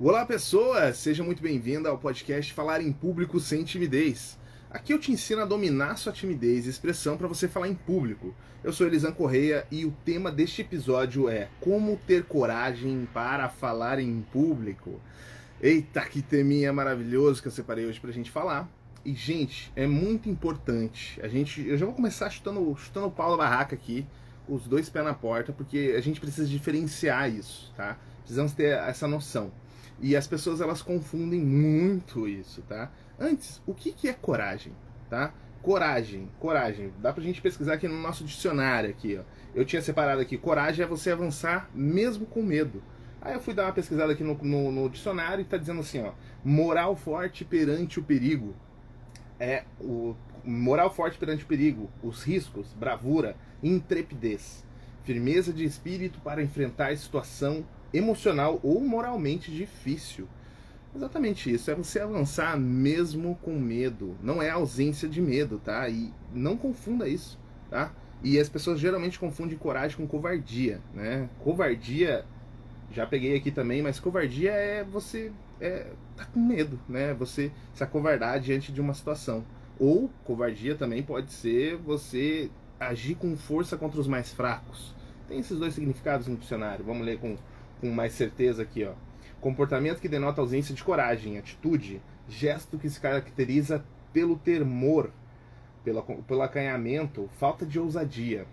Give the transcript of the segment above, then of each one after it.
Olá pessoas, seja muito bem-vinda ao podcast Falar em Público Sem Timidez. Aqui eu te ensino a dominar sua timidez e expressão para você falar em público. Eu sou Elisan Correia e o tema deste episódio é como ter coragem para falar em público. Eita, que teminha maravilhoso que eu separei hoje pra gente falar. E gente, é muito importante. Eu já vou começar chutando o pau da barraca aqui, os dois pés na porta, porque a gente precisa diferenciar isso, tá? Precisamos ter essa noção. E as pessoas, elas confundem muito isso, tá? Antes, o que é coragem, tá? Coragem. Dá pra gente pesquisar aqui no nosso dicionário aqui, ó. Eu tinha separado aqui, coragem é você avançar mesmo com medo. Aí eu fui dar uma pesquisada aqui no dicionário e tá dizendo assim, ó, moral forte perante o perigo. Moral forte perante o perigo, os riscos, bravura, intrepidez, firmeza de espírito para enfrentar situação emocional ou moralmente difícil. Exatamente isso, é você avançar mesmo com medo, não é ausência de medo, tá? E não confunda isso, tá? E as pessoas geralmente confundem coragem com covardia, né? Covardia, já peguei aqui também, mas covardia é você tá com medo, né? Você se acovardar diante de uma situação. Ou covardia também pode ser você agir com força contra os mais fracos. Tem esses dois significados no dicionário. Vamos ler com mais certeza aqui, ó. Comportamento que denota ausência de coragem, atitude, gesto que se caracteriza pelo temor, pelo acanhamento, falta de ousadia.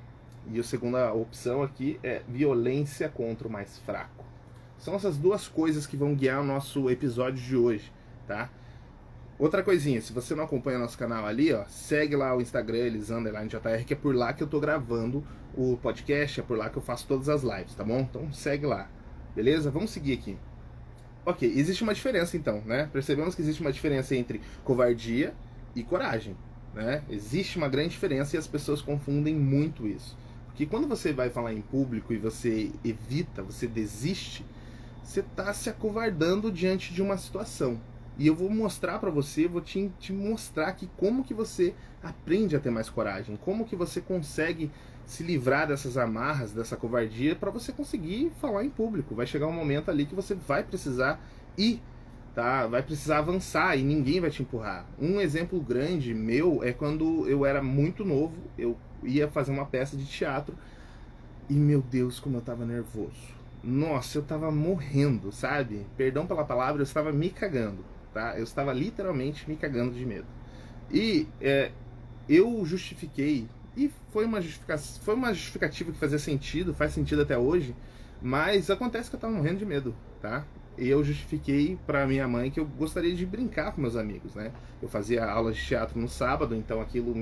E a segunda opção aqui é violência contra o mais fraco. São essas duas coisas que vão guiar o nosso episódio de hoje, tá? Outra coisinha, se você não acompanha nosso canal ali, ó, segue lá o Instagram, Elis_JR, que é por lá que eu tô gravando o podcast, é por lá que eu faço todas as lives, tá bom? Então segue lá, beleza? Vamos seguir aqui. Ok, existe uma diferença então, né? Percebemos que existe uma diferença entre covardia e coragem, né? Existe uma grande diferença e as pessoas confundem muito isso. Porque quando você vai falar em público e você evita, você desiste, você está se acovardando diante de uma situação. E eu vou mostrar para você, vou te mostrar aqui como que você aprende a ter mais coragem, como que você consegue se livrar dessas amarras, dessa covardia, para você conseguir falar em público. Vai chegar um momento ali que você vai precisar ir, tá? Vai precisar avançar e ninguém vai te empurrar. Um exemplo grande meu é quando eu era muito novo, eu ia fazer uma peça de teatro e, meu Deus, como eu tava nervoso. Nossa, eu tava morrendo, sabe? Perdão pela palavra, eu estava me cagando, tá? Eu estava literalmente me cagando de medo. E eu justifiquei, e foi uma justificativa que fazia sentido, faz sentido até hoje, mas acontece que eu tava morrendo de medo, tá? E eu justifiquei pra minha mãe que eu gostaria de brincar com meus amigos, né? Eu fazia aulas de teatro no sábado, então aquilo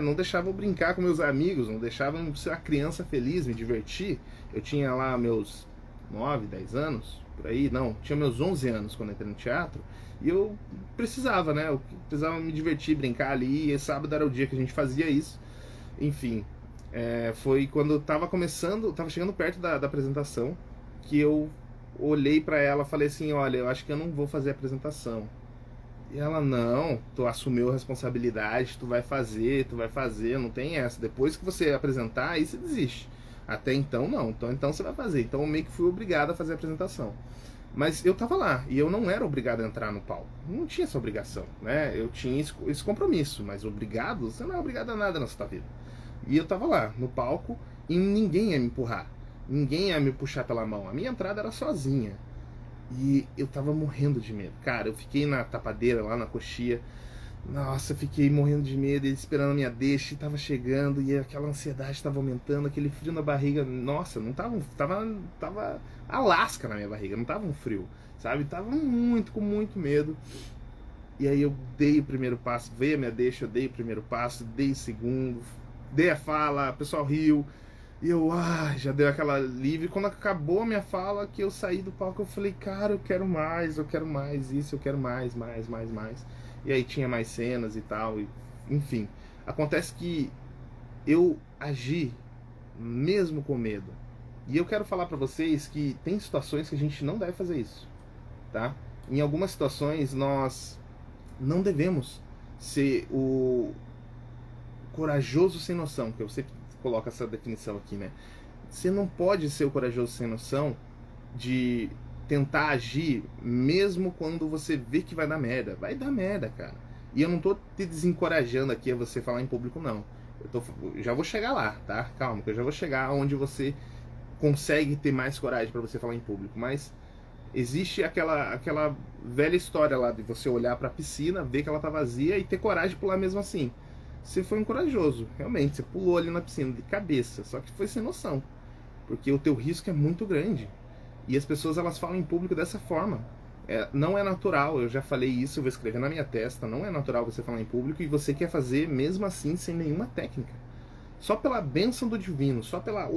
não deixava eu brincar com meus amigos, não deixava eu ser uma criança feliz, me divertir. Eu tinha lá meus 9, 10 anos, por aí, não, tinha meus 11 anos quando entrei no teatro, e eu precisava, né, eu precisava me divertir, brincar ali, e sábado era o dia que a gente fazia isso. Enfim, foi quando eu tava chegando perto da apresentação, que eu olhei pra ela e falei assim, olha, eu acho que eu não vou fazer a apresentação. E ela, não, tu assumiu a responsabilidade, tu vai fazer, não tem essa. Depois que você apresentar, aí você desiste. Até então, não. Então você vai fazer. Então eu meio que fui obrigado a fazer a apresentação. Mas eu tava lá, e eu não era obrigado a entrar no palco. Não tinha essa obrigação, né? Eu tinha esse compromisso, mas obrigado? Você não é obrigado a nada na sua vida. E eu tava lá, no palco, e ninguém ia me empurrar. Ninguém ia me puxar pela mão. A minha entrada era sozinha. E eu tava morrendo de medo. Cara, eu fiquei na tapadeira, lá na coxia. Nossa, eu fiquei morrendo de medo, ele esperando a minha deixa, e tava chegando, e aquela ansiedade tava aumentando, aquele frio na barriga. Nossa, não tava. Tava Alasca na minha barriga, não tava um frio, sabe? Tava com muito medo. E aí eu dei o primeiro passo, veio a minha deixa, eu dei o primeiro passo, dei o segundo, dei a fala, o pessoal riu. E eu, já deu aquela livre. Quando acabou a minha fala, que eu saí do palco, eu falei, cara, eu quero mais isso, eu quero mais. E aí tinha mais cenas e tal, enfim. Acontece que eu agi mesmo com medo. E eu quero falar pra vocês que tem situações que a gente não deve fazer isso, tá? Em algumas situações nós não devemos ser o corajoso sem noção, que eu sempre coloco essa definição aqui, né? Você não pode ser o corajoso sem noção de tentar agir mesmo quando você vê que vai dar merda. Vai dar merda, cara. E eu não tô te desencorajando aqui a você falar em público, não. Já vou chegar lá, tá? Calma, que eu já vou chegar onde você consegue ter mais coragem para você falar em público. Mas existe aquela velha história lá de você olhar para a piscina, ver que ela tá vazia e ter coragem de pular mesmo assim. Você foi um corajoso, realmente. Você pulou ali na piscina de cabeça, só que foi sem noção. Porque o teu risco é muito grande. E as pessoas, elas falam em público dessa forma. Não é natural, eu já falei isso, eu vou escrever na minha testa. Não é natural você falar em público e você quer fazer mesmo assim sem nenhuma técnica. Só pela bênção do divino, só pela,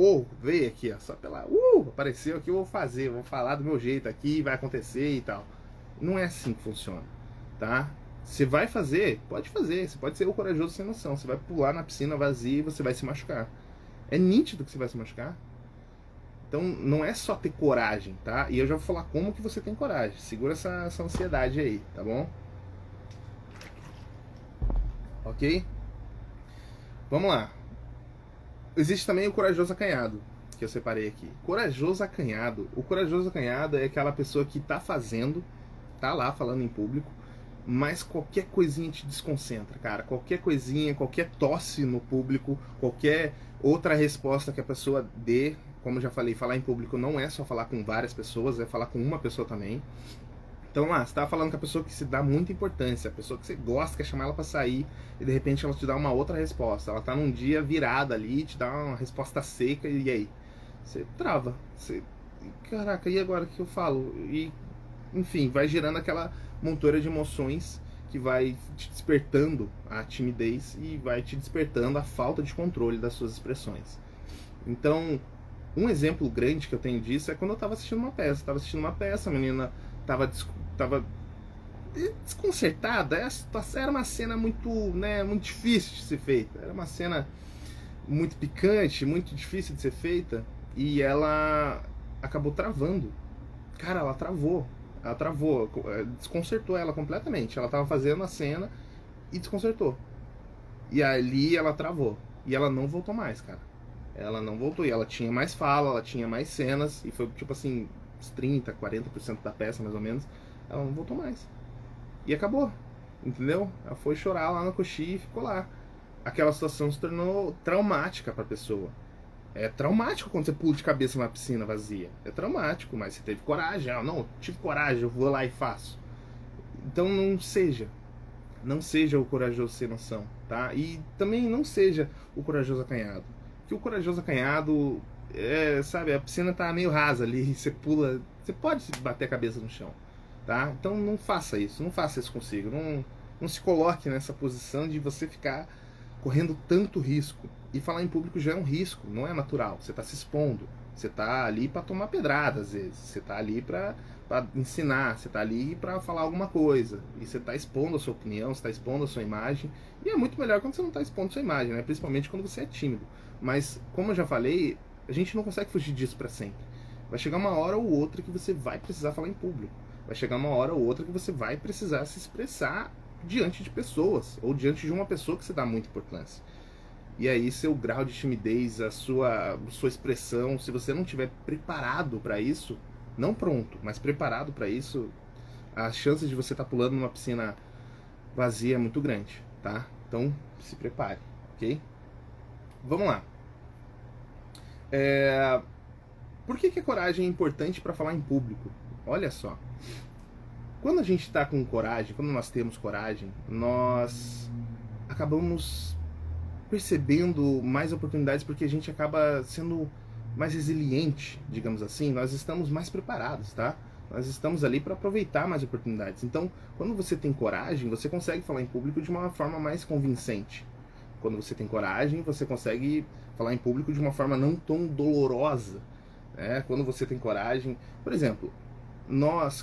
veio aqui, ó, só pela, apareceu aqui, eu vou fazer, vou falar do meu jeito aqui, vai acontecer e tal. Não é assim que funciona, tá? Você vai fazer, pode fazer, você pode ser o corajoso sem noção. Você vai pular na piscina vazia e você vai se machucar. É nítido que você vai se machucar. Então não é só ter coragem, tá? E eu já vou falar como que você tem coragem. Segura essa ansiedade aí, tá bom? Ok? Vamos lá. Existe também o corajoso acanhado, que eu separei aqui. Corajoso acanhado. O corajoso acanhado é aquela pessoa que tá fazendo, tá lá falando em público, mas qualquer coisinha te desconcentra, cara. Qualquer coisinha, qualquer tosse no público, qualquer outra resposta que a pessoa dê, como eu já falei, falar em público não é só falar com várias pessoas, é falar com uma pessoa também. Então lá, você tá falando com a pessoa que se dá muita importância, a pessoa que você gosta, quer chamar ela pra sair, e de repente ela te dá uma outra resposta. Ela tá num dia virada ali, te dá uma resposta seca, e aí? Você trava. Caraca, e agora o que eu falo? E, enfim, vai gerando aquela montoura de emoções que vai te despertando a timidez e vai te despertando a falta de controle das suas expressões. Então, um exemplo grande que eu tenho disso é quando eu estava assistindo uma peça. Estava assistindo uma peça, a menina estava desconcertada. Era uma cena muito, muito difícil de ser feita. Era uma cena muito picante, muito difícil de ser feita. E ela acabou travando. Cara, ela travou. Ela travou, desconcertou ela completamente. Ela estava fazendo a cena e desconcertou. E ali ela travou. E ela não voltou mais, cara. Ela não voltou. E ela tinha mais fala, ela tinha mais cenas. E foi tipo assim, uns 30, 40% da peça mais ou menos. Ela não voltou mais. E acabou. Entendeu? Ela foi chorar lá na coxinha e ficou lá. Aquela situação se tornou traumática pra pessoa. É traumático quando você pula de cabeça numa piscina vazia. É traumático, mas você teve coragem. Ah, não, tive coragem, eu vou lá e faço. Então não seja. Não seja o corajoso sem noção, tá? E também não seja o corajoso acanhado. Que o corajoso acanhado, sabe, a piscina tá meio rasa ali, você pula, você pode bater a cabeça no chão, tá? Então não faça isso consigo. Não se coloque nessa posição de você ficar correndo tanto risco. E falar em público já é um risco, não é natural. Você está se expondo. Você está ali para tomar pedrada às vezes. Você está ali para ensinar. Você está ali para falar alguma coisa. E você está expondo a sua opinião, você está expondo a sua imagem. E é muito melhor quando você não está expondo a sua imagem, né? Principalmente quando você é tímido. Mas, como eu já falei, a gente não consegue fugir disso para sempre. Vai chegar uma hora ou outra que você vai precisar falar em público. Vai chegar uma hora ou outra que você vai precisar se expressar diante de pessoas. Ou diante de uma pessoa que você dá muita importância. E aí seu grau de timidez, a sua expressão, se você não estiver preparado para isso, não pronto, mas preparado para isso, a chance de você estar pulando numa piscina vazia é muito grande, tá? Então se prepare, ok? Vamos lá. Por que a coragem é importante para falar em público? Olha só. Quando a gente está com coragem, quando nós temos coragem, nós acabamos percebendo mais oportunidades porque a gente acaba sendo mais resiliente, digamos assim. Nós estamos mais preparados, tá? Nós estamos ali para aproveitar mais oportunidades. Então, quando você tem coragem, você consegue falar em público de uma forma mais convincente. Quando você tem coragem, você consegue falar em público de uma forma não tão dolorosa, né? Quando você tem coragem, por exemplo,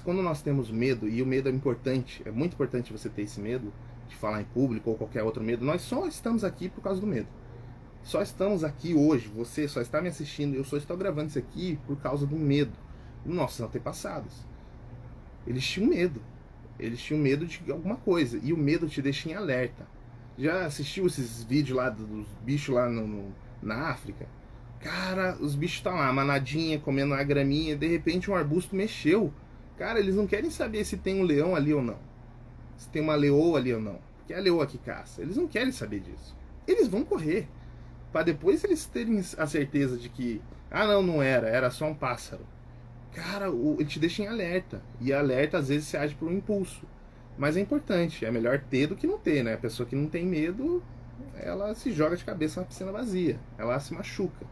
quando nós temos medo, e o medo é importante, é muito importante você ter esse medo de falar em público ou qualquer outro medo, nós só estamos aqui por causa do medo. Só estamos aqui hoje, você só está me assistindo, eu só estou gravando isso aqui por causa do medo. Nossos antepassados, eles tinham medo. Eles tinham medo de alguma coisa, e o medo te deixa em alerta. Já assistiu esses vídeos lá dos bichos lá na África? Cara, os bichos estão lá, manadinha, comendo a graminha, de repente um arbusto mexeu. Cara, eles não querem saber se tem um leão ali ou não. Se tem uma leoa ali ou não. Porque é a leoa que caça. Eles não querem saber disso. Eles vão correr. Para depois eles terem a certeza de que, ah não, não era, era só um pássaro. Cara, ele te deixa em alerta. E alerta às vezes se age por um impulso. Mas é importante, é melhor ter do que não ter, né? A pessoa que não tem medo, ela se joga de cabeça na piscina vazia. Ela se machuca.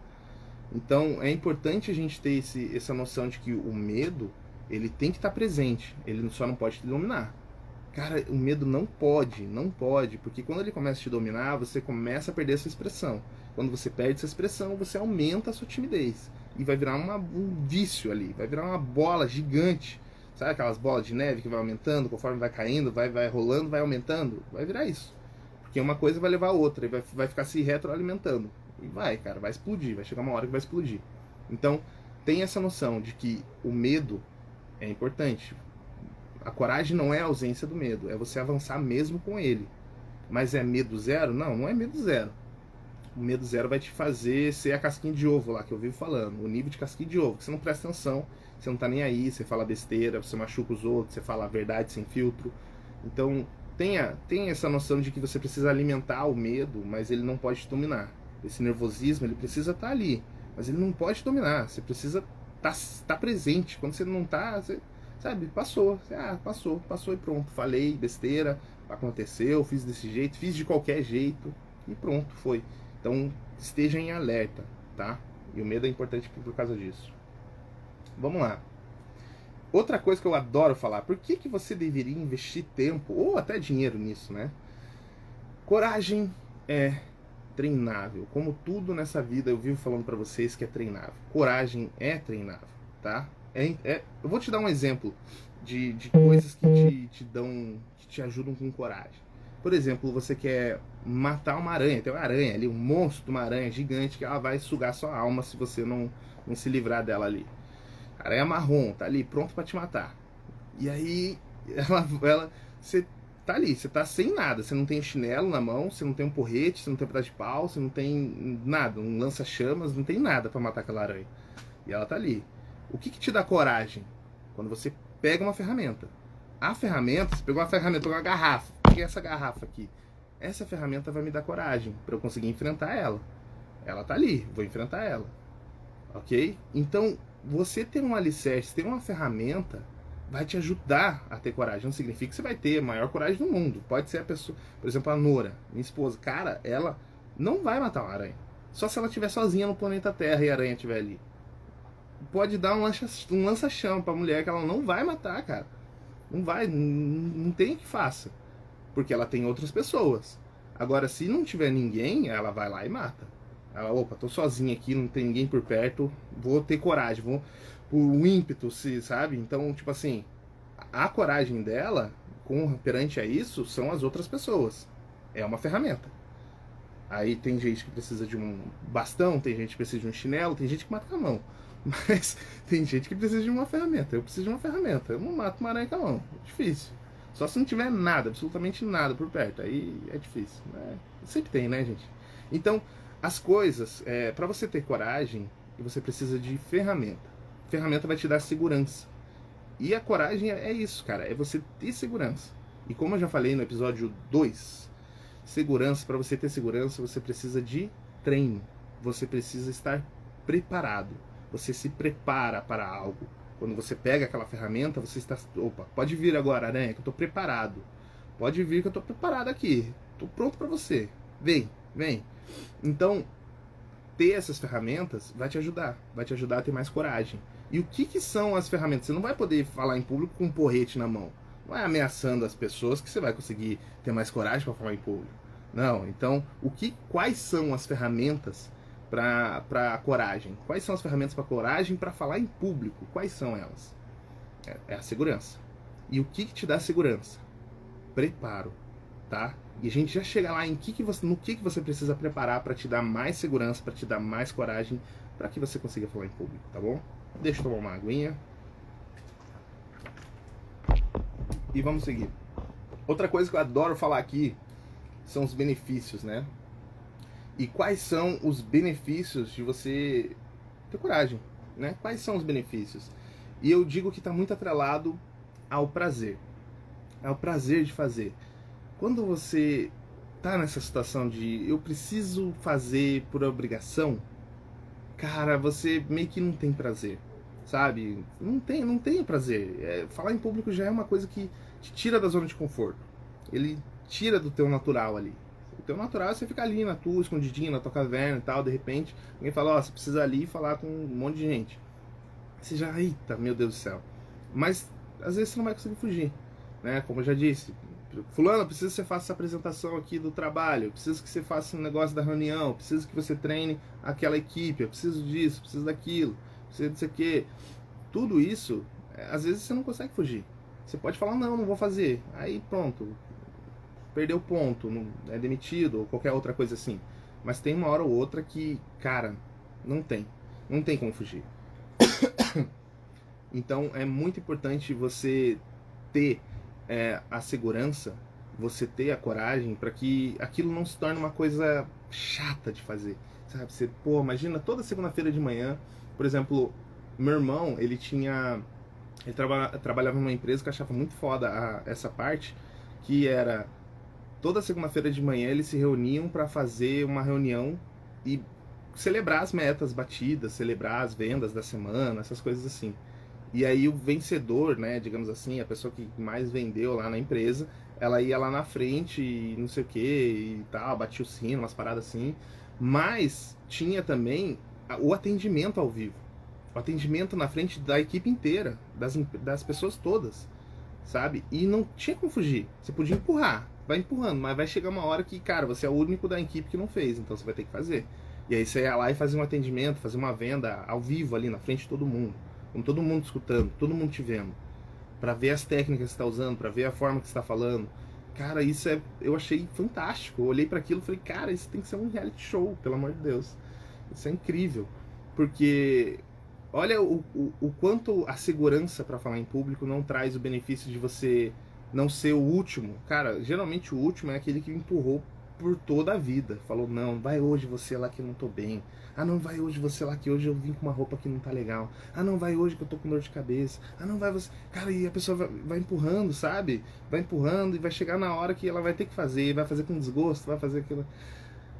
Então é importante a gente ter essa noção de que o medo, ele tem que estar presente. Ele só não pode te dominar. Cara, o medo não pode, porque quando ele começa a te dominar, você começa a perder a sua expressão. Quando você perde essa expressão, você aumenta a sua timidez. E vai virar um vício ali, vai virar uma bola gigante. Sabe aquelas bolas de neve que vai aumentando, conforme vai caindo, vai rolando, vai aumentando? Vai virar isso. Porque uma coisa vai levar a outra, e vai ficar se retroalimentando. E vai, cara, vai explodir, vai chegar uma hora que vai explodir. Então, tem essa noção de que o medo é importante. A coragem não é a ausência do medo, é você avançar mesmo com ele. Mas é medo zero? Não, não é medo zero. O medo zero vai te fazer ser a casquinha de ovo lá que eu vivo falando, o nível de casquinha de ovo, que você não presta atenção, você não tá nem aí, você fala besteira, você machuca os outros, você fala a verdade sem filtro. Então, tenha essa noção de que você precisa alimentar o medo, mas ele não pode te dominar. Esse nervosismo, ele precisa estar ali, mas ele não pode te dominar, você precisa estar presente. Quando você não tá, você, sabe, passou e pronto, falei besteira, aconteceu, fiz desse jeito, fiz de qualquer jeito e pronto, foi. Então, esteja em alerta, tá? E o medo é importante por causa disso. Vamos lá. Outra coisa que eu adoro falar, por que você deveria investir tempo ou até dinheiro nisso, né? Coragem é treinável. Como tudo nessa vida, eu vivo falando pra vocês que é treinável. Coragem é treinável, tá? Eu vou te dar um exemplo de coisas que te ajudam com coragem. Por exemplo, você quer matar uma aranha, tem uma aranha ali, um monstro de uma aranha gigante que ela vai sugar sua alma se você não se livrar dela ali. A aranha marrom, tá ali, pronto pra te matar. E aí, você tá ali, você tá sem nada, você não tem chinelo na mão, você não tem um porrete, você não tem um pedaço de pau, você não tem nada, um lança-chamas, não tem nada pra matar aquela aranha. E ela tá ali. O que te dá coragem? Quando você pega uma ferramenta. A ferramenta, você pegou uma ferramenta, pegou uma garrafa, peguei essa garrafa aqui. Essa ferramenta vai me dar coragem para eu conseguir enfrentar ela. Ela tá ali, vou enfrentar ela. Ok? Então, você ter um alicerce, ter uma ferramenta, vai te ajudar a ter coragem. Não significa que você vai ter a maior coragem do mundo. Pode ser a pessoa, por exemplo, a Nora, minha esposa. Cara, ela não vai matar uma aranha. Só se ela estiver sozinha no planeta Terra e a aranha estiver ali. Pode dar um lança-chama pra mulher que ela não vai matar, cara. Não vai, não tem que faça. Porque ela tem outras pessoas. Agora, se não tiver ninguém, ela vai lá e mata. Ela, opa, tô sozinha aqui, não tem ninguém por perto, vou ter coragem, vou por um ímpeto, sabe? Então, tipo assim, a coragem dela, perante a isso, são as outras pessoas. É uma ferramenta. Aí tem gente que precisa de um bastão, tem gente que precisa de um chinelo, tem gente que mata com a mão. Mas tem gente que precisa de uma ferramenta. Eu preciso de uma ferramenta. Eu não mato uma aranha com a mão. É difícil. Só se não tiver nada, absolutamente nada por perto. Aí é difícil. Sempre tem, né, gente? Então, as coisas, para você ter coragem, você precisa de ferramenta. Ferramenta vai te dar segurança. E a coragem é isso, cara. É você ter segurança. E como eu já falei no episódio 2, segurança, para você ter segurança, você precisa de treino. Você precisa estar preparado. Você se prepara para algo. Quando você pega aquela ferramenta, você está... Opa, pode vir agora, aranha, que eu estou preparado. Pode vir que eu estou preparado aqui. Estou pronto para você. Vem. Então, ter essas ferramentas vai te ajudar. Vai te ajudar a ter mais coragem. E o que são as ferramentas? Você não vai poder falar em público com um porrete na mão. Não é ameaçando as pessoas que você vai conseguir ter mais coragem para falar em público. Não, então, quais são as ferramentas para coragem? Quais são as ferramentas para coragem para falar em público? Quais são elas? É a segurança. E o que te dá segurança? Preparo, tá? E a gente já chega lá em no que você precisa preparar para te dar mais segurança, para te dar mais coragem, para que você consiga falar em público, tá bom? Deixa eu tomar uma aguinha. E vamos seguir. Outra coisa que eu adoro falar aqui são os benefícios, né? E quais são os benefícios de você ter coragem, né? Quais são os benefícios? E eu digo que está muito atrelado ao prazer. Ao prazer de fazer. Quando você tá nessa situação de eu preciso fazer por obrigação, cara, você meio que não tem prazer, sabe? Não tem prazer. Falar em público já é uma coisa que te tira da zona de conforto. Ele tira do teu natural ali. O teu natural é você ficar ali na tua, escondidinho, na tua caverna e tal, de repente, alguém fala, ó, você precisa ali falar com um monte de gente. Você já, eita, meu Deus do céu. Mas, às vezes você não vai conseguir fugir, né? Como eu já disse, fulano, preciso que você faça essa apresentação aqui do trabalho, preciso que você faça um negócio da reunião, preciso que você treine aquela equipe, eu preciso disso, preciso daquilo, preciso disso aqui. Tudo isso, às vezes você não consegue fugir. Você pode falar, não vou fazer. Aí pronto, perdeu o ponto, não, é demitido ou qualquer outra coisa assim. Mas tem uma hora ou outra que, cara, não tem como fugir. Então é muito importante você ter a segurança, você ter a coragem para que aquilo não se torne uma coisa chata de fazer, sabe? Você, pô, imagina toda segunda-feira de manhã, por exemplo, meu irmão, ele trabalhava numa empresa que eu achava muito foda essa parte, que era toda segunda-feira de manhã eles se reuniam para fazer uma reunião e celebrar as metas batidas, celebrar as vendas da semana, essas coisas assim. E aí o vencedor, né, digamos assim, a pessoa que mais vendeu lá na empresa, ela ia lá na frente e não sei o que e tal, batia o sino, umas paradas assim. Mas tinha também o atendimento ao vivo. O atendimento na frente da equipe inteira, das pessoas todas, sabe? E não tinha como fugir. Você podia empurrar, vai empurrando, mas vai chegar uma hora que, cara, você é o único da equipe que não fez, então você vai ter que fazer. E aí você ia lá e fazia um atendimento, fazia uma venda ao vivo ali na frente de todo mundo. Com todo mundo escutando, todo mundo te vendo, para ver as técnicas que você está usando, para ver a forma que você está falando. Cara, isso eu achei fantástico. Eu olhei para aquilo e falei, cara, isso tem que ser um reality show, pelo amor de Deus. Isso é incrível, porque olha o quanto a segurança para falar em público não traz o benefício de você não ser o último. Cara, geralmente o último é aquele que empurrou por toda a vida. Falou, não, vai hoje você lá que eu não tô bem. Ah, não, vai hoje você lá que hoje eu vim com uma roupa que não tá legal. Ah, não, vai hoje que eu tô com dor de cabeça. Ah, não, vai você... Cara, e a pessoa vai empurrando, sabe? Vai empurrando e vai chegar na hora que ela vai ter que fazer. Vai fazer com desgosto, vai fazer aquilo...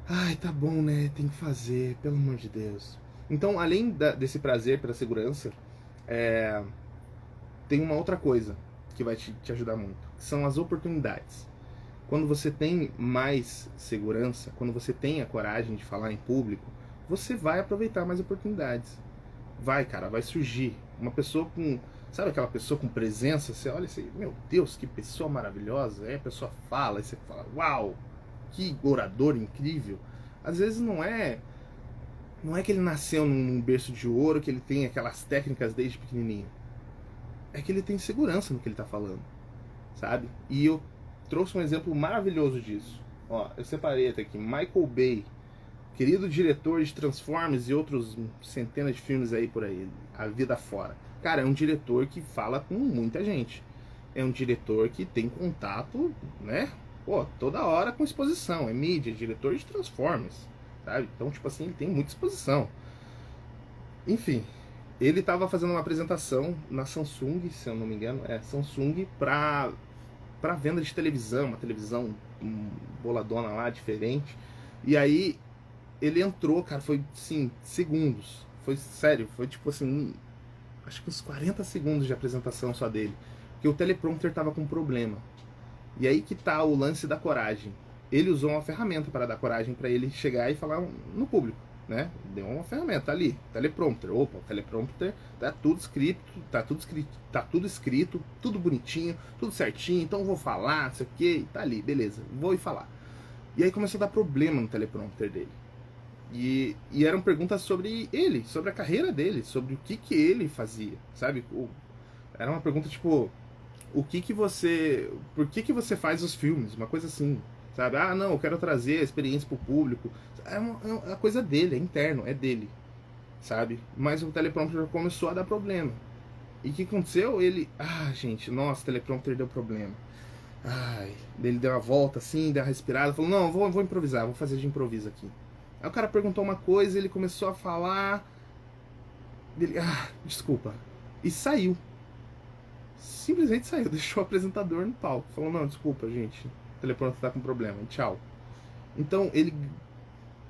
Ai, tá bom, né? Tem que fazer, pelo amor de Deus. Então, além desse prazer pela segurança, tem uma outra coisa que vai te ajudar muito. Que são as oportunidades. Quando você tem mais segurança, quando você tem a coragem de falar em público, você vai aproveitar mais oportunidades. Vai, cara, vai surgir. Uma pessoa com... Sabe aquela pessoa com presença? Você olha e você... Meu Deus, que pessoa maravilhosa. Aí a pessoa fala e você fala... Uau, que orador incrível. Às vezes não é que ele nasceu num berço de ouro, que ele tem aquelas técnicas desde pequenininho. É que ele tem segurança no que ele tá falando, sabe? E eu trouxe um exemplo maravilhoso disso. Ó, eu separei até aqui. Michael Bay, querido diretor de Transformers e outros centenas de filmes aí por aí, a vida fora. Cara, é um diretor que fala com muita gente. É um diretor que tem contato, né? Pô, toda hora com exposição. É mídia, diretor de Transformers, sabe? Então, tipo assim, ele tem muita exposição. Enfim, ele tava fazendo uma apresentação na Samsung, se eu não me engano, Samsung pra venda de televisão, uma televisão boladona lá, diferente. E aí ele entrou, cara, foi, sim, segundos. Foi sério, foi tipo assim, acho que uns 40 segundos de apresentação só dele. Porque o teleprompter tava com problema. E aí que tá o lance da coragem. Ele usou uma ferramenta para dar coragem para ele chegar e falar no público, né? Deu uma ferramenta ali, teleprompter. Opa, o teleprompter tá tudo escrito, tudo bonitinho, tudo certinho. Então eu vou falar, não sei o que, tá ali, beleza, vou ir falar. E aí começou a dar problema no teleprompter dele. E eram perguntas sobre ele, sobre a carreira dele, sobre o que ele fazia, sabe? Era uma pergunta tipo, por que você faz os filmes? Uma coisa assim, sabe? Ah, não, eu quero trazer a experiência pro público. É uma coisa dele, é interno, é dele, sabe? Mas o teleprompter começou a dar problema. E o que aconteceu? Gente, nossa, o teleprompter deu problema. Ai, ele deu uma volta assim, deu uma respirada, falou, não, vou improvisar, vou fazer de improviso aqui. Aí o cara perguntou uma coisa, ele começou a falar, ele, desculpa, e saiu. Simplesmente saiu, deixou o apresentador no palco. Falou, não, desculpa, gente, o teleprompter tá com problema, tchau. Então ele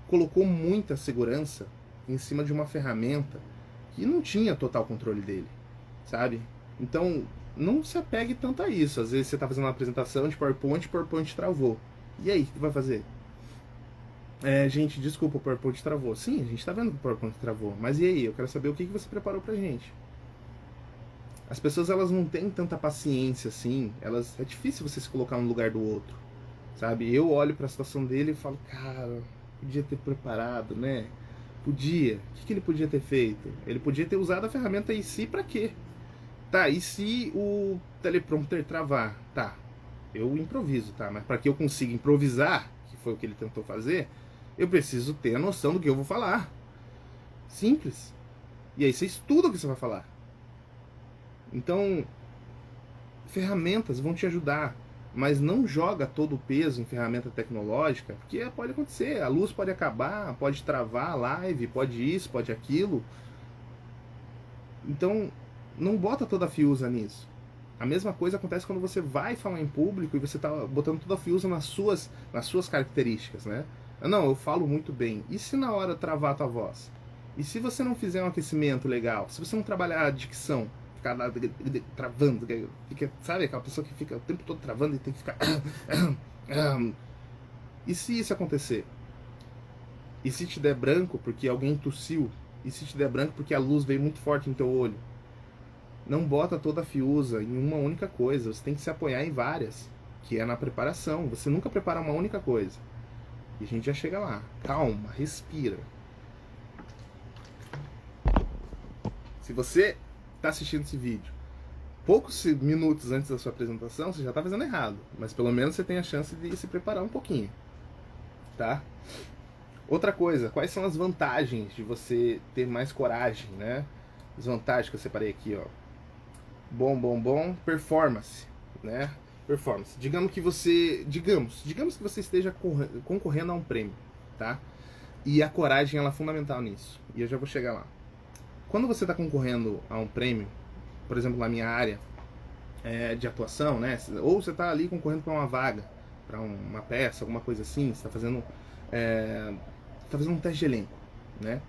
colocou muita segurança em cima de uma ferramenta que não tinha total controle dele, sabe? Então não se apegue tanto a isso. Às vezes você tá fazendo uma apresentação de PowerPoint, o PowerPoint travou. E aí, o que vai fazer? Gente, desculpa, o PowerPoint travou. Sim, a gente tá vendo que o PowerPoint travou. Mas e aí? Eu quero saber o que você preparou pra gente. As pessoas, elas não têm tanta paciência assim. É difícil você se colocar no lugar do outro, sabe? Eu olho pra situação dele e falo, cara, podia ter preparado, né? Podia. O que ele podia ter feito? Ele podia ter usado a ferramenta em si pra quê? Tá, e se o teleprompter travar? Tá, eu improviso, tá? Mas para que eu consiga improvisar, que foi o que ele tentou fazer, eu preciso ter a noção do que eu vou falar. Simples. E aí você estuda o que você vai falar. Então, ferramentas vão te ajudar, mas não joga todo o peso em ferramenta tecnológica, porque pode acontecer, a luz pode acabar, pode travar a live, pode isso, pode aquilo. Então, não bota toda a fiusa nisso. A mesma coisa acontece quando você vai falar em público e você está botando toda a fiusa nas suas características, né? Não, eu falo muito bem. E se na hora travar a tua voz? E se você não fizer um aquecimento legal? Se você não trabalhar a dicção, ficar lá travando, sabe aquela pessoa que fica o tempo todo travando e tem que ficar... E se isso acontecer? E se te der branco porque alguém tossiu? E se te der branco porque a luz veio muito forte no teu olho? Não bota toda a fiusa em uma única coisa, você tem que se apoiar em várias, que é na preparação. Você nunca prepara uma única coisa. E a gente já chega lá. Calma, respira. Se você está assistindo esse vídeo poucos minutos antes da sua apresentação, você já está fazendo errado. Mas pelo menos você tem a chance de se preparar um pouquinho. Tá? Outra coisa, quais são as vantagens de você ter mais coragem, né? As vantagens que eu separei aqui, ó. Bom, performance, né? Performance. Digamos que você esteja concorrendo a um prêmio, tá? E a coragem, ela é fundamental nisso. E eu já vou chegar lá. Quando você está concorrendo a um prêmio, por exemplo, na minha área de atuação, né? Ou você está ali concorrendo para uma vaga, para uma peça, alguma coisa assim, você está fazendo um teste de elenco, né?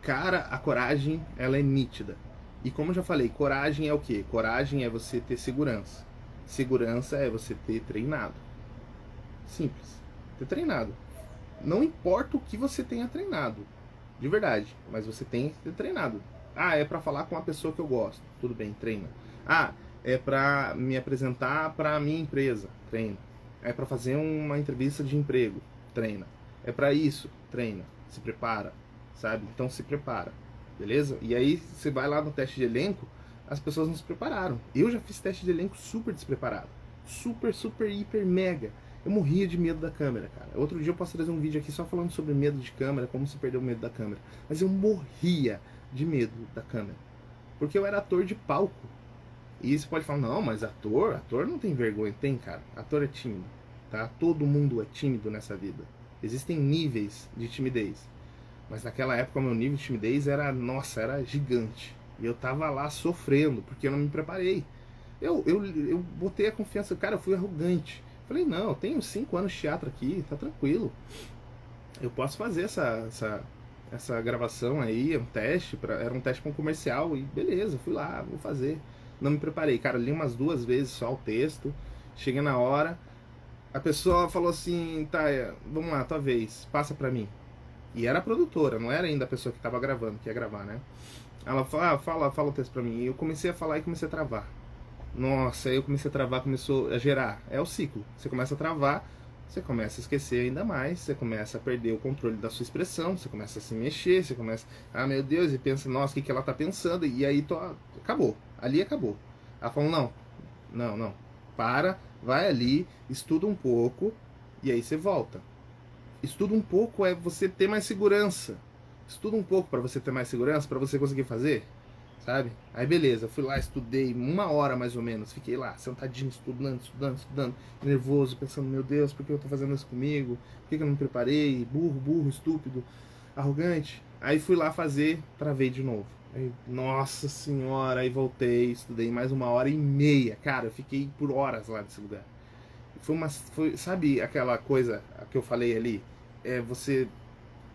Cara, a coragem, ela é nítida. E como eu já falei, coragem é o quê? Coragem é você ter segurança. Segurança é você ter treinado. Simples. Ter treinado. Não importa o que você tenha treinado. De verdade. Mas você tem que ter treinado. É pra falar com uma pessoa que eu gosto. Tudo bem, treina. É pra me apresentar pra minha empresa. Treina. É pra fazer uma entrevista de emprego. Treina. É pra isso. Treina. Se prepara. Sabe? Então se prepara. Beleza? E aí você vai lá no teste de elenco, as pessoas não se prepararam. Eu já fiz teste de elenco super despreparado. Super, hiper, mega. Eu morria de medo da câmera, cara. Outro dia eu posso trazer um vídeo aqui só falando sobre medo de câmera, como se perdeu o medo da câmera. Mas eu morria de medo da câmera. Porque eu era ator de palco. E você pode falar, não, mas ator não tem vergonha. Tem, cara. Ator é tímido, tá? Todo mundo é tímido nessa vida. Existem níveis de timidez. Mas naquela época o meu nível de timidez era gigante. E eu tava lá sofrendo, porque eu não me preparei. Eu botei a confiança, cara, eu fui arrogante. Falei, não, eu tenho 5 anos de teatro aqui, tá tranquilo. Eu posso fazer essa gravação aí, era um teste para um comercial, e beleza, fui lá, vou fazer. Não me preparei, cara, li umas 2 vezes só o texto, cheguei na hora, a pessoa falou assim, tá, vamos lá, tua vez, passa pra mim. E era a produtora, não era ainda a pessoa que tava gravando, que ia gravar, né? Ela falou, fala o texto pra mim. E eu comecei a falar e comecei a travar. Nossa, aí eu comecei a travar, começou a gerar. É o ciclo. Você começa a travar, você começa a esquecer ainda mais, você começa a perder o controle da sua expressão, você começa a se mexer, você começa, meu Deus, e pensa, nossa, o que ela tá pensando? E aí acabou. Ali acabou. Ela falou, não. Para, vai ali, estuda um pouco, e aí você volta. Estuda um pouco é você ter mais segurança. Estuda um pouco para você ter mais segurança, para você conseguir fazer. sabe? Aí beleza, fui lá, estudei 1 hora mais ou menos, fiquei lá, sentadinho, estudando, nervoso, pensando, meu Deus, por que eu tô fazendo isso comigo? Por que eu não me preparei? Burro, estúpido, arrogante. Aí fui lá fazer, travei de novo. Aí, nossa senhora, aí voltei, estudei mais 1 hora e meia. Cara, eu fiquei por horas lá nesse lugar. Sabe aquela coisa que eu falei ali? É você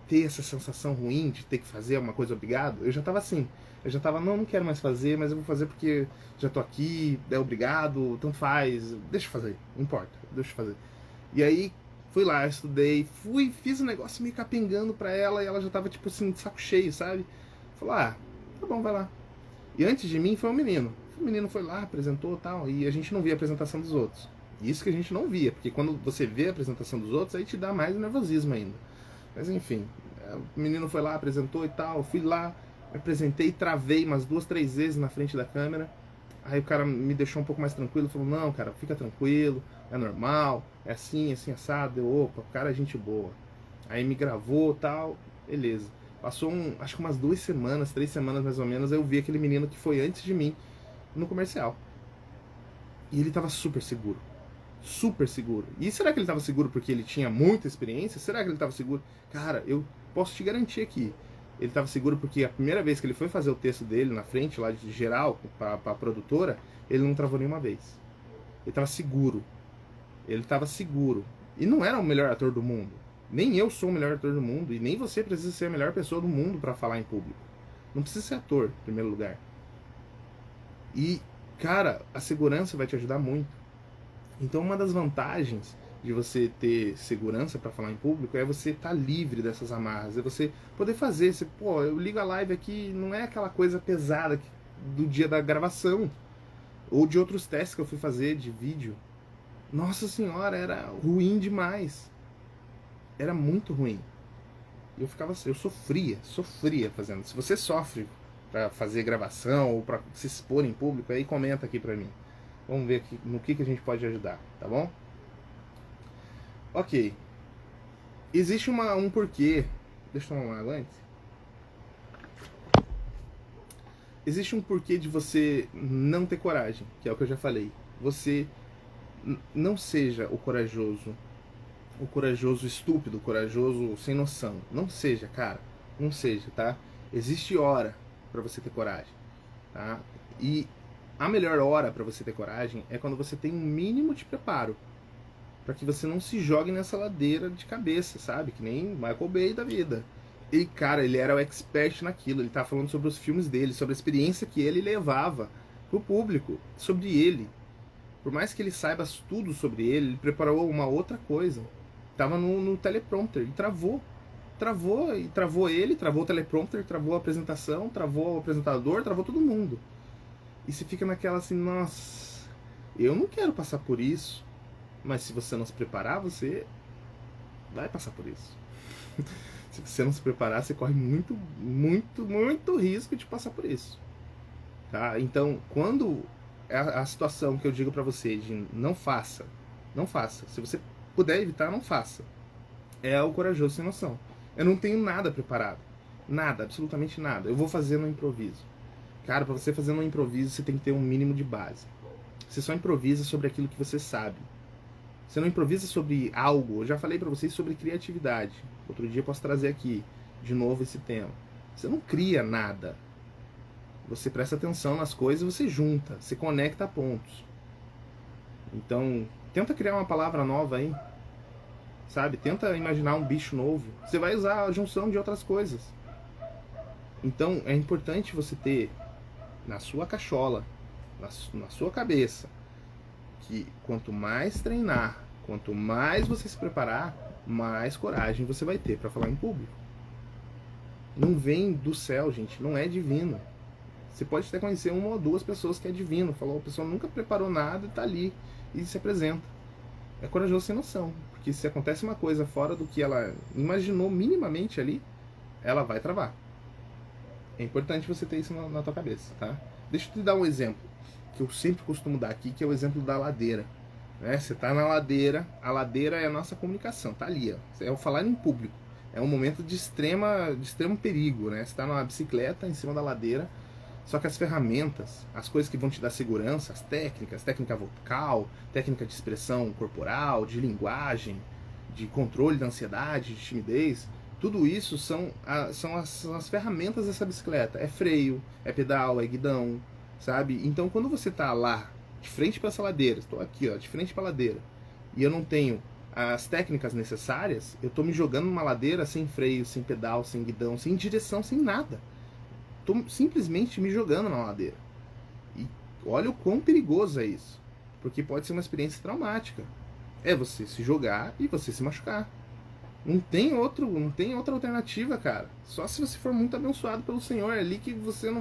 ter essa sensação ruim de ter que fazer uma coisa obrigado. Eu já tava assim. Eu já tava, não quero mais fazer, mas eu vou fazer porque já tô aqui, é obrigado, tanto faz, deixa eu fazer, não importa, deixa eu fazer. E aí, fui lá, estudei, fiz um negócio meio capengando pra ela e ela já tava, tipo assim, de saco cheio, sabe? Falou, tá bom, vai lá. E antes de mim foi um menino. O menino foi lá, apresentou e tal, e a gente não via a apresentação dos outros. Isso que a gente não via, porque quando você vê a apresentação dos outros, aí te dá mais nervosismo ainda. Mas enfim, o menino foi lá, apresentou e tal, fui lá, me apresentei, travei umas 2, 3 vezes na frente da câmera. Aí o cara me deixou um pouco mais tranquilo, falou, não, cara, fica tranquilo, é normal, é assim, assado. Eu, opa, o cara é gente boa. Aí me gravou e tal, beleza. Passou acho que umas 2 semanas, 3 semanas mais ou menos, eu vi aquele menino que foi antes de mim no comercial. E ele tava super seguro. Super seguro. E será que ele tava seguro porque ele tinha muita experiência? Será que ele tava seguro? Cara, eu posso te garantir aqui. Ele tava seguro porque a primeira vez que ele foi fazer o texto dele na frente, lá de geral, pra produtora, ele não travou nenhuma vez. Ele tava seguro. Ele tava seguro. E não era o melhor ator do mundo. Nem eu sou o melhor ator do mundo. E nem você precisa ser a melhor pessoa do mundo para falar em público. Não precisa ser ator, em primeiro lugar. E, cara, a segurança vai te ajudar muito. Então, uma das vantagens de você ter segurança para falar em público é você estar livre dessas amarras, é você poder fazer. Pô, eu ligo a live aqui, não é aquela coisa pesada do dia da gravação ou de outros testes que eu fui fazer de vídeo. Nossa senhora, era ruim demais. Era muito ruim. Eu sofria fazendo. Se você sofre para fazer gravação ou para se expor em público, aí comenta aqui pra mim. Vamos ver aqui, no que a gente pode ajudar, tá bom? Ok. Existe um porquê. Deixa eu tomar uma água antes. Existe um porquê de você não ter coragem, que é o que eu já falei. Você não seja o corajoso estúpido, o corajoso sem noção. Não seja, cara. Não seja, tá? Existe hora para você ter coragem, tá? E a melhor hora para você ter coragem é quando você tem um mínimo de preparo, para que você não se jogue nessa ladeira de cabeça, sabe? Que nem Michael Bay da vida. E, cara, ele era o expert naquilo. Ele tava falando sobre os filmes dele, sobre a experiência que ele levava pro público, sobre ele. Por mais que ele saiba tudo sobre ele, ele preparou uma outra coisa. Tava no teleprompter e travou. Travou ele, travou o teleprompter, travou a apresentação, travou o apresentador, travou todo mundo. E você fica naquela assim, nossa, eu não quero passar por isso. Mas se você não se preparar, você vai passar por isso. Se você não se preparar, você corre muito, muito, muito risco de passar por isso. Tá? Então, quando é a situação que eu digo pra você de não faça, não faça. Se você puder evitar, não faça. É o corajoso sem noção. Eu não tenho nada preparado. Nada, absolutamente nada. Eu vou fazer no improviso. Cara, pra você fazer no improviso, você tem que ter um mínimo de base. Você só improvisa sobre aquilo que você sabe. Você não improvisa sobre algo. Eu já falei pra vocês sobre criatividade. Outro dia eu posso trazer aqui de novo esse tema. Você não cria nada. Você presta atenção nas coisas, você junta, você conecta pontos. Então, tenta criar uma palavra nova aí. Sabe? Tenta imaginar um bicho novo. Você vai usar a junção de outras coisas. Então, é importante você ter na sua cachola, na sua cabeça, que quanto mais treinar, quanto mais você se preparar, mais coragem você vai ter para falar em público. Não vem do céu, gente, não é divino. Você pode até conhecer 1 ou 2 pessoas que é divino. Falou, a pessoa nunca preparou nada e tá ali e se apresenta. É corajoso sem noção, porque se acontece uma coisa fora do que ela imaginou minimamente ali, ela vai travar. É importante você ter isso na tua cabeça, tá? Deixa eu te dar um exemplo que eu sempre costumo dar aqui, que é o exemplo da ladeira. Né? Você tá na ladeira, a ladeira é a nossa comunicação, tá ali, ó. É o falar em público. É um momento de extremo perigo, né? Você tá numa bicicleta em cima da ladeira, Só que as ferramentas, as coisas que vão te dar segurança, as técnicas, técnica vocal, técnica de expressão corporal, de linguagem, de controle da ansiedade, de timidez, tudo isso são as ferramentas dessa bicicleta. É freio, é pedal, é guidão, sabe? Então quando você tá lá, de frente para essa ladeira, estou aqui, ó, de frente para a ladeira, e eu não tenho as técnicas necessárias, eu tô me jogando numa ladeira sem freio, sem pedal, sem guidão, sem direção, sem nada. Tô simplesmente me jogando na ladeira. E olha o quão perigoso é isso. Porque pode ser uma experiência traumática. É você se jogar e você se machucar. Não tem outra alternativa, cara. Só se você for muito abençoado pelo Senhor ali que você não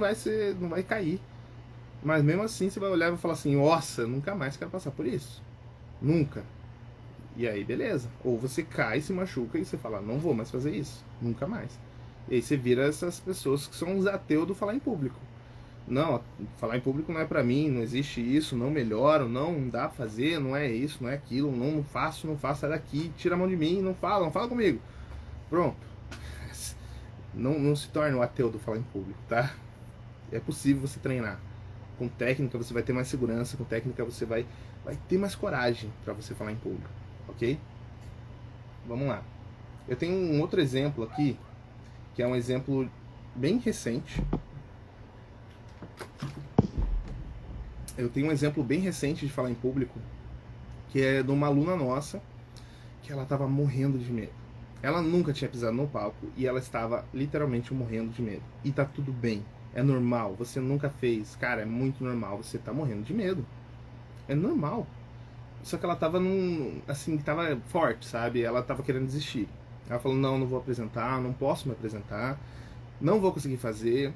vai cair. Mas mesmo assim você vai olhar e vai falar assim: nossa, nunca mais quero passar por isso. Nunca. E aí beleza. Ou você cai, se machuca e você fala: não vou mais fazer isso. Nunca mais. E aí você vira essas pessoas que são os ateus do falar em público. Não, falar em público não é pra mim, não existe isso, não melhoro, não dá pra fazer, não é isso, não é aquilo, não faço, sai daqui, tira a mão de mim, não fala comigo. Pronto. Não se torne o ateu do falar em público, tá? É possível você treinar. Com técnica você vai ter mais segurança, com técnica você vai ter mais coragem pra você falar em público, ok? Vamos lá. Eu tenho um outro exemplo aqui, que é um exemplo bem recente. Eu tenho um exemplo bem recente de falar em público, que é de uma aluna nossa, que ela estava morrendo de medo. Ela nunca tinha pisado no palco e ela estava literalmente morrendo de medo. E tá tudo bem, é normal, você nunca fez, cara, é muito normal, você tá morrendo de medo. É normal. Só que ela tava tava forte, sabe? Ela tava querendo desistir. Ela falou: não vou apresentar, não posso me apresentar, não vou conseguir fazer,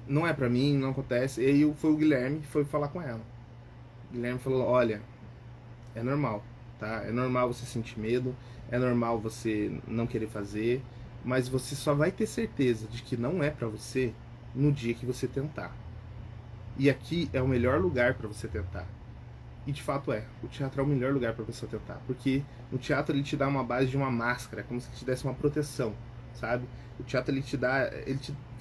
não é pra mim, não acontece. E aí foi o Guilherme que foi falar com ela. O Guilherme falou: olha, é normal, tá? É normal você sentir medo, é normal você não querer fazer, mas você só vai ter certeza de que não é pra você no dia que você tentar. E aqui é o melhor lugar pra você tentar. E de fato é, o teatro é o melhor lugar para a pessoa tentar, porque no teatro ele te dá uma base de uma máscara, como se te desse uma proteção, sabe? O teatro ele te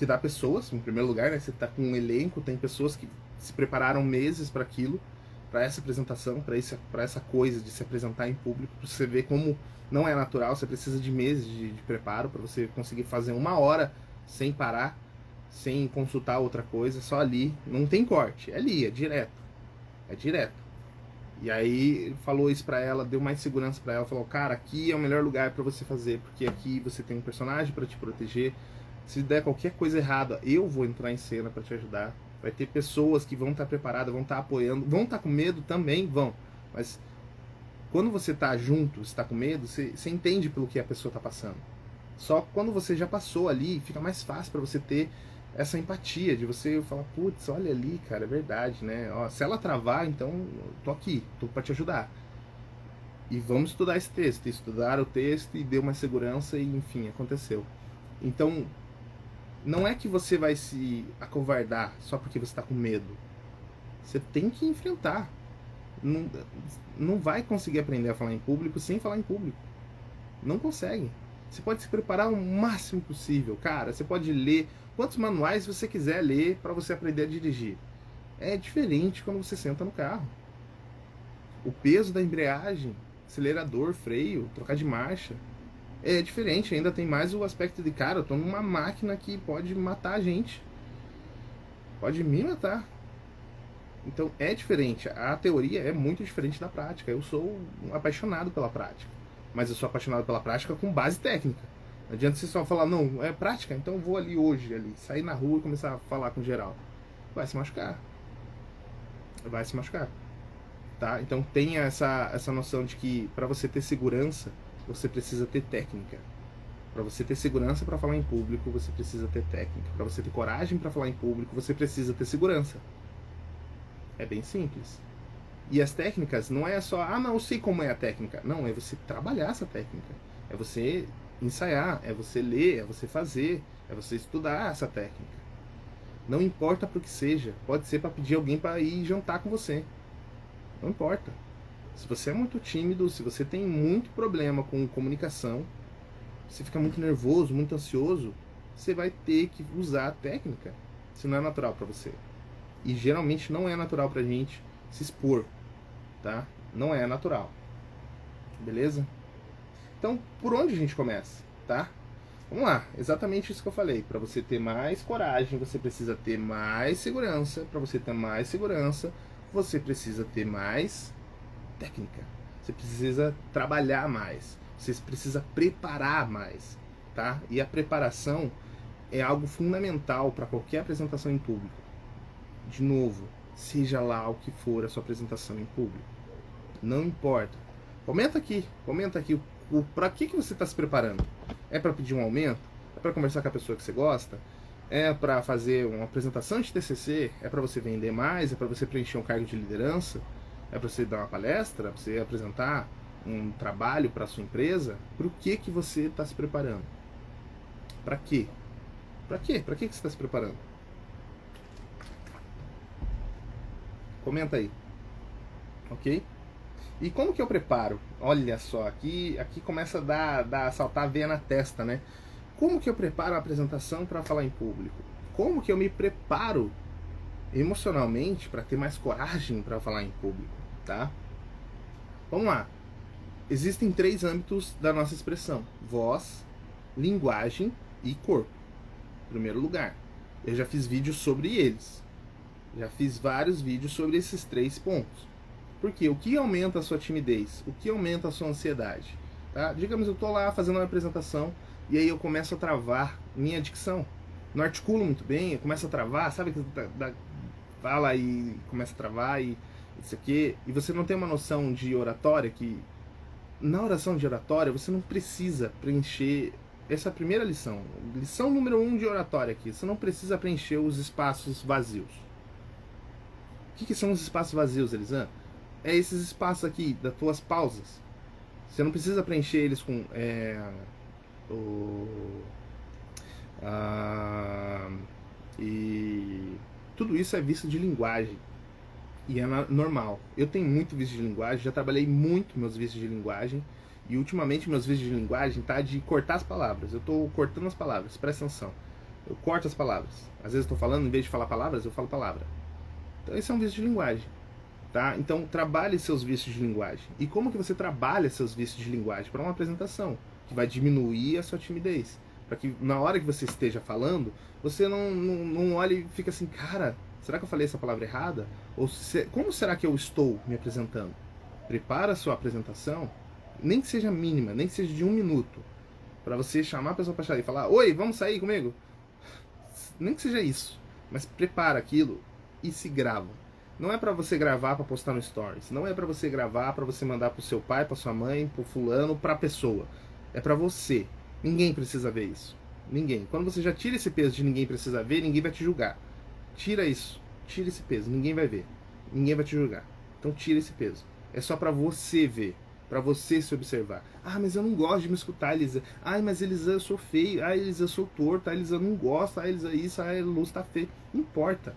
dá pessoas, em primeiro lugar, né? Você tá com um elenco, tem pessoas que se prepararam meses para aquilo, para essa apresentação, para essa coisa de se apresentar em público, pra você ver como não é natural, você precisa de meses de preparo para você conseguir fazer 1 hora sem parar, sem consultar outra coisa, só ali, não tem corte, é ali, é direto. E aí ele falou isso pra ela, deu mais segurança pra ela, falou: cara, aqui é o melhor lugar pra você fazer, porque aqui você tem um personagem pra te proteger, se der qualquer coisa errada, eu vou entrar em cena pra te ajudar, vai ter pessoas que vão estar preparadas, vão estar apoiando, vão estar com medo também, vão, mas quando você tá junto, você tá com medo, você entende pelo que a pessoa tá passando. Só quando você já passou ali, fica mais fácil pra você ter essa empatia de você falar: putz, olha ali, cara, é verdade, né? Ó, se ela travar, então tô aqui, tô pra te ajudar. E vamos estudar esse texto. Estudaram o texto e deu uma segurança e, enfim, aconteceu. Então, não é que você vai se acovardar só porque você tá com medo. Você tem que enfrentar. Não vai conseguir aprender a falar em público sem falar em público. Não consegue. Você pode se preparar o máximo possível, cara. Você pode ler quantos manuais você quiser ler para você aprender a dirigir. É diferente quando você senta no carro. O peso da embreagem, acelerador, freio, trocar de marcha, é diferente. Ainda tem mais o aspecto de: cara, eu tô numa máquina que pode matar a gente. Pode me matar. Então é diferente. A teoria é muito diferente da prática. Eu sou um apaixonado pela prática. Mas eu sou apaixonado pela prática com base técnica. Não adianta você só falar: não, é prática, então eu vou ali hoje, sair na rua e começar a falar com geral. Vai se machucar. Tá? Então tenha essa noção de que para você ter segurança, você precisa ter técnica. Para você ter segurança para falar em público, você precisa ter técnica. Para você ter coragem para falar em público, você precisa ter segurança. É bem simples. E as técnicas não é só: não, eu sei como é a técnica. Não, é você trabalhar essa técnica. É você ensaiar, é você ler, é você fazer, é você estudar essa técnica. Não importa pro que seja. Pode ser para pedir alguém para ir jantar com você. Não importa. Se você é muito tímido, se você tem muito problema com comunicação, você fica muito nervoso, muito ansioso, você vai ter que usar a técnica. se não é natural para você. E geralmente não é natural pra gente se expor, tá? Não é natural. Beleza? Então, por onde a gente começa, tá? Vamos lá, exatamente isso que eu falei. Para você ter mais coragem, você precisa ter mais segurança. Para você ter mais segurança, você precisa ter mais técnica. Você precisa trabalhar mais. Você precisa preparar mais, tá? E a preparação é algo fundamental para qualquer apresentação em público. De novo, seja lá o que for a sua apresentação em público. Não importa. Comenta aqui para que você está se preparando. É para pedir um aumento? É para conversar com a pessoa que você gosta? É para fazer uma apresentação de TCC? É para você vender mais? É para você preencher um cargo de liderança? É para você dar uma palestra? Para você apresentar um trabalho para sua empresa? Para o que você está se preparando? Para quê? Para quê? Para que você está se preparando? Comenta aí. Ok? E como que eu preparo? Olha só, aqui começa a saltar a veia na testa, né? Como que eu preparo a apresentação para falar em público? Como que eu me preparo emocionalmente para ter mais coragem para falar em público, tá? Vamos lá. Existem 3 âmbitos da nossa expressão: voz, linguagem e corpo. Em primeiro lugar, eu já fiz vídeos sobre eles. Já fiz vários vídeos sobre esses 3 pontos. Porque o que aumenta a sua timidez? O que aumenta a sua ansiedade? Tá? Digamos, eu estou lá fazendo uma apresentação e aí eu começo a travar minha dicção. Não articulo muito bem, eu começo a travar, sabe? Fala e começa a travar e isso aqui. E você não tem uma noção de oratória que... Na oração de oratória, você não precisa preencher... Essa é a primeira lição. Lição número 1 de oratória aqui. Você não precisa preencher os espaços vazios. O que são os espaços vazios, Elisan? É esses espaços aqui, das tuas pausas. Você não precisa preencher eles com e tudo isso é vício de linguagem. E é normal. Eu tenho muito vício de linguagem, já trabalhei muito meus vícios de linguagem. E ultimamente meus vícios de linguagem tá de cortar as palavras. Eu tô cortando as palavras, presta atenção. Eu corto as palavras. Às vezes eu tô falando, em vez de falar palavras, eu falo palavra. Então esse é um vício de linguagem. Tá? Então trabalhe seus vícios de linguagem. E como que você trabalha seus vícios de linguagem? Para uma apresentação que vai diminuir a sua timidez, para que na hora que você esteja falando, você não olhe e fica assim, cara, será que eu falei essa palavra errada? Ou como será que eu estou me apresentando? Prepara a sua apresentação, nem que seja mínima, nem que seja de 1 minuto, para você chamar a pessoa para sair e falar, oi, vamos sair comigo? Nem que seja isso, mas prepara aquilo e se grava. Não é para você gravar para postar no Stories. Não é para você gravar para você mandar pro seu pai, pra sua mãe, pro fulano, pra pessoa. É para você. Ninguém precisa ver isso. Ninguém. Quando você já tira esse peso de ninguém precisa ver, ninguém vai te julgar. Tira isso. Tira esse peso. Ninguém vai ver. Ninguém vai te julgar. Então tira esse peso. É só para você ver. Para você se observar. Ah, mas eu não gosto de me escutar, Elisa. Ai, mas Elisa, eu sou feio. Ai, Elisa, eu sou torto. Ai, Elisa, eu não gosto. Ai, Elisa, isso. Ai, a luz tá feia. Não importa.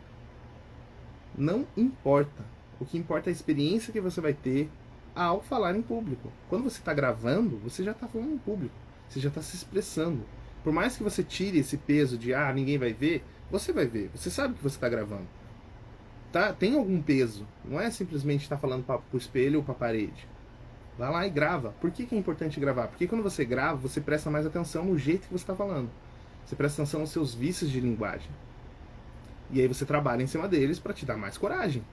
Não importa. O que importa é a experiência que você vai ter ao falar em público. Quando você está gravando, você já está falando em público. Você já está se expressando. Por mais que você tire esse peso de ninguém vai ver, você vai ver. Você sabe que você está gravando. Tá? Tem algum peso. Não é simplesmente estar falando para o espelho ou para a parede. Vai lá e grava. Por que é importante gravar? Porque quando você grava, você presta mais atenção no jeito que você está falando. Você presta atenção nos seus vícios de linguagem. E aí você trabalha em cima deles para te dar mais coragem.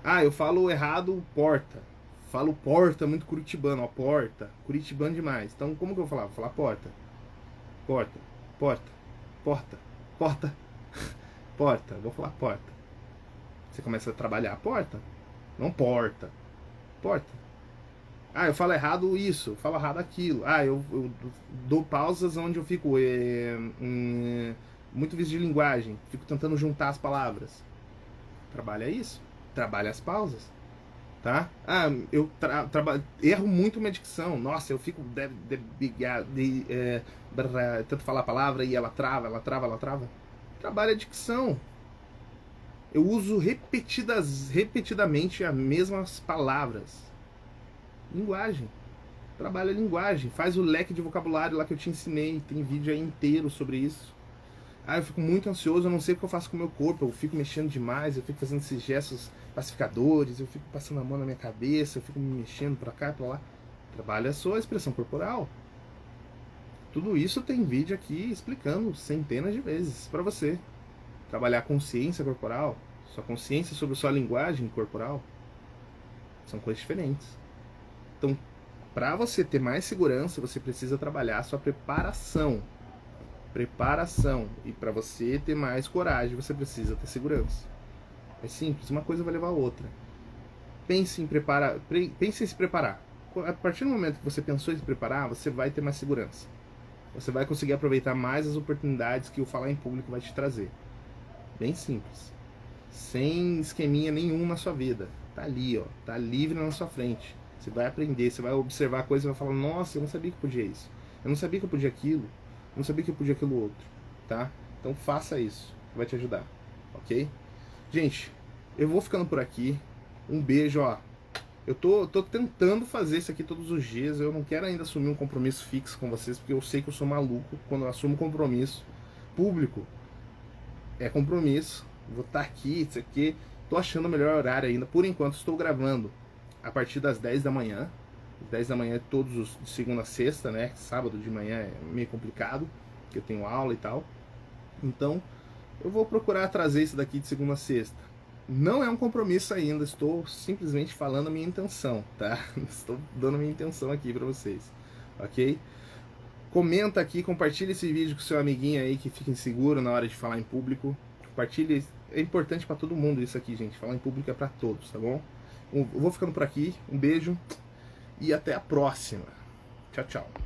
Ah, eu falo errado porta. Falo porta, muito curitibano, ó, porta. Curitibano demais. Então como que eu vou falar? Vou falar porta. Porta, porta, porta, porta, porta. Vou falar porta. Você começa a trabalhar a porta. Não porta. Porta. Ah, eu falo errado isso, eu falo errado aquilo. Ah, eu dou pausas onde eu fico... muito vício de linguagem, fico tentando juntar as palavras. Trabalha isso, trabalha as pausas, tá? Ah, eu erro muito minha dicção. Nossa, eu fico tento falar a palavra e ela trava. Trabalha a dicção. Eu uso repetidamente as mesmas palavras. Linguagem. Trabalha a linguagem. Faz o leque de vocabulário lá que eu te ensinei. Tem vídeo aí inteiro sobre isso. Ah, eu fico muito ansioso, eu não sei o que eu faço com o meu corpo, eu fico mexendo demais, eu fico fazendo esses gestos pacificadores, eu fico passando a mão na minha cabeça, eu fico me mexendo pra cá e pra lá. Trabalha a sua expressão corporal. Tudo isso tem vídeo aqui explicando centenas de vezes pra você. Trabalhar a consciência corporal, sua consciência sobre sua linguagem corporal, são coisas diferentes. Então, para você ter mais segurança, você precisa trabalhar a sua preparação. Preparação. E para você ter mais coragem, você precisa ter segurança. É simples, uma coisa vai levar a outra. Pense em se preparar. A partir do momento que você pensou em se preparar, você vai ter mais segurança. Você vai conseguir aproveitar mais as oportunidades que o falar em público vai te trazer. Bem simples. Sem esqueminha nenhum na sua vida. Tá ali, ó. Tá livre na sua frente. Você vai aprender, você vai observar coisas e vai falar: nossa, eu não sabia que podia isso. Eu não sabia que eu podia aquilo. Eu não sabia que eu podia aquilo outro. Tá? Então faça isso. Vai te ajudar. Ok? Gente, eu vou ficando por aqui. Um beijo, ó. Eu tô tentando fazer isso aqui todos os dias. Eu não quero ainda assumir um compromisso fixo com vocês, porque eu sei que eu sou maluco quando eu assumo compromisso público. É compromisso. Vou estar aqui, isso aqui. Tô achando o melhor horário ainda. Por enquanto estou gravando a partir das 10 da manhã. 10 da manhã todos os de segunda a sexta, né? Sábado de manhã é meio complicado, porque eu tenho aula e tal. Então, eu vou procurar trazer isso daqui de segunda a sexta. Não é um compromisso ainda, estou simplesmente falando a minha intenção, tá? Estou dando a minha intenção aqui pra vocês, ok? Comenta aqui, compartilha esse vídeo com seu amiguinho aí que fica inseguro na hora de falar em público. Compartilha, é importante pra todo mundo isso aqui, gente. Falar em público é pra todos, tá bom? Eu vou ficando por aqui, um beijo e até a próxima. Tchau, tchau.